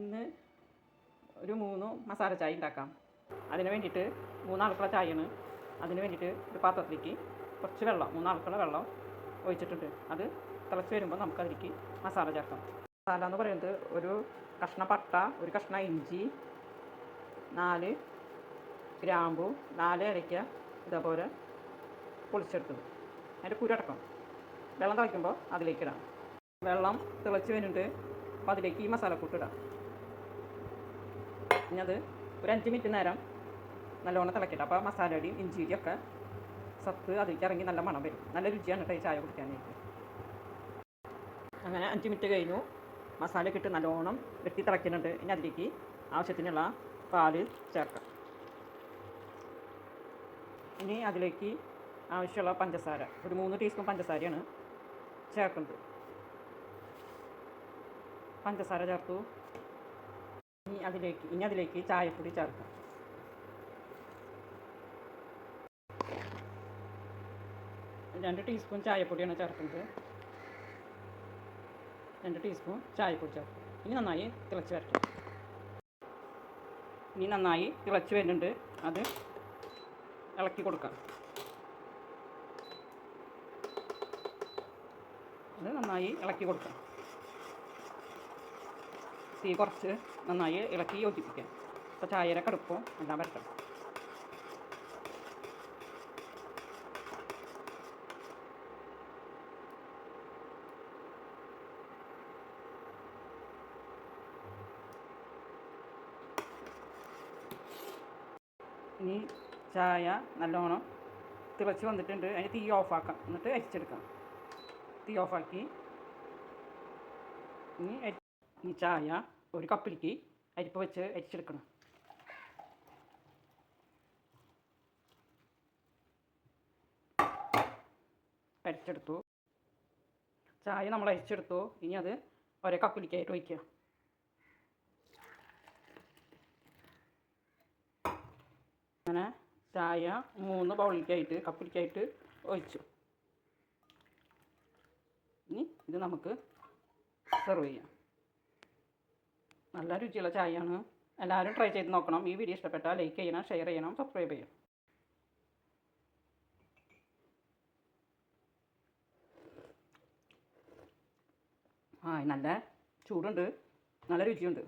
ഇന്ന് ഒരു 3 മസാല ചായ ഉണ്ടാക്കാം. അതിന് വേണ്ടിയിട്ട് 3 ആൾക്കുള്ള ചായയാണ്. അതിന് വേണ്ടിയിട്ട് ഒരു പാത്രത്തിലേക്ക് കുറച്ച് വെള്ളം 3 ആൾക്കുള്ള വെള്ളം ഒഴിച്ചിട്ടുണ്ട്. അത് തിളച്ച് വരുമ്പോൾ നമുക്കതിലേക്ക് മസാല ചേർക്കാം. മസാല എന്ന് പറയുന്നത് ഒരു കഷ്ണ പട്ട, ഒരു കഷ്ണ ഇഞ്ചി, 4 ഗ്രാമ്പു, 4 ഏലയ്ക്ക ഇതേപോലെ പൊളിച്ചെടുത്തത്. അതിൻ്റെ കുരടക്കം വെള്ളം തിളയ്ക്കുമ്പോൾ അതിലേക്ക് ഇടാം. വെള്ളം തിളച്ച് വരുന്നുണ്ട്. അപ്പോൾ അതിലേക്ക് ഈ മസാലക്കൂട്ട് ഇടാം. ഇനി അത് ഒരു 5 മിനിറ്റ് നേരം നല്ലോണം തിളക്കട്ടെ. അപ്പോൾ മസാലയുടെയും ഇഞ്ചിയുടെയും ഒക്കെ സത്ത് അതിലേക്ക് ഇറങ്ങി നല്ല മണം വരും. നല്ല രുചിയാണ് കേട്ടോ ഈ ചായ കുടിക്കാനായിട്ട്. അങ്ങനെ 5 മിനിറ്റ് കഴിഞ്ഞു. മസാലയൊക്കെ ഇട്ട് നല്ലോണം വെട്ടി തിളയ്ക്കുന്നുണ്ട്. ഇനി അതിലേക്ക് ആവശ്യത്തിനുള്ള പാല് ചേർക്കാം. ഇനി അതിലേക്ക് ആവശ്യമുള്ള പഞ്ചസാര ഒരു 3 ടീസ്പൂൺ പഞ്ചസാരയാണ് ചേർക്കുന്നത്. പഞ്ചസാര ചേർത്തു. ഇനി അതിലേക്ക് ചായപ്പൊടി ചേർക്കാം. രണ്ട് ടീസ്പൂൺ ചായപ്പൊടിയാണ് ചേർക്കുന്നത്. 2 ടീസ്പൂൺ ചായപ്പൊടി ചേർക്കും. ഇനി നന്നായി തിളച്ച് വരട്ടെ. ഇനി നന്നായി തിളച്ച് വരുന്നുണ്ട്. അത് ഇളക്കി കൊടുക്കാം. അത് നന്നായി ഇളക്കി കൊടുക്കാം. തീ കുറച്ച് നന്നായി ഇളക്കി യോജിപ്പിക്കാം. അപ്പോൾ ചായയുടെ കടുപ്പം എല്ലാം വരട്ടെ. ഇനി ചായ നല്ലോണം തിളച്ച് വന്നിട്ടുണ്ട്. അതിന് തീ ഓഫാക്കാം. എന്നിട്ട് അരിച്ചെടുക്കാം. തീ ഓഫാക്കി ഇനി ഈ ചായ ഒരു കപ്പിലേക്ക് അരിപ്പ് വെച്ച് അരിച്ചെടുക്കണം. അരിച്ചെടുത്തു. ചായ നമ്മൾ അരിച്ചെടുത്തു. ഇനി അത് ഒരേ കപ്പിലേക്കായിട്ട് ഒഴിക്കുക. അങ്ങനെ ചായ 3 ബൗളിലേക്കായിട്ട് കപ്പിലേക്കായിട്ട് ഒഴിച്ചു. ഇനി ഇത് നമുക്ക് സെർവ് ചെയ്യാം. നല്ല രുചിയുള്ള ചായയാണ്. എല്ലാവരും ട്രൈ ചെയ്ത് നോക്കണം. ഈ വീഡിയോ ഇഷ്ടപ്പെട്ടാൽ ലൈക്ക് ചെയ്യണം, ഷെയർ ചെയ്യണം, സബ്സ്ക്രൈബ് ചെയ്യണം. നല്ല ചൂടുണ്ട്, നല്ല രുചിയുണ്ട്.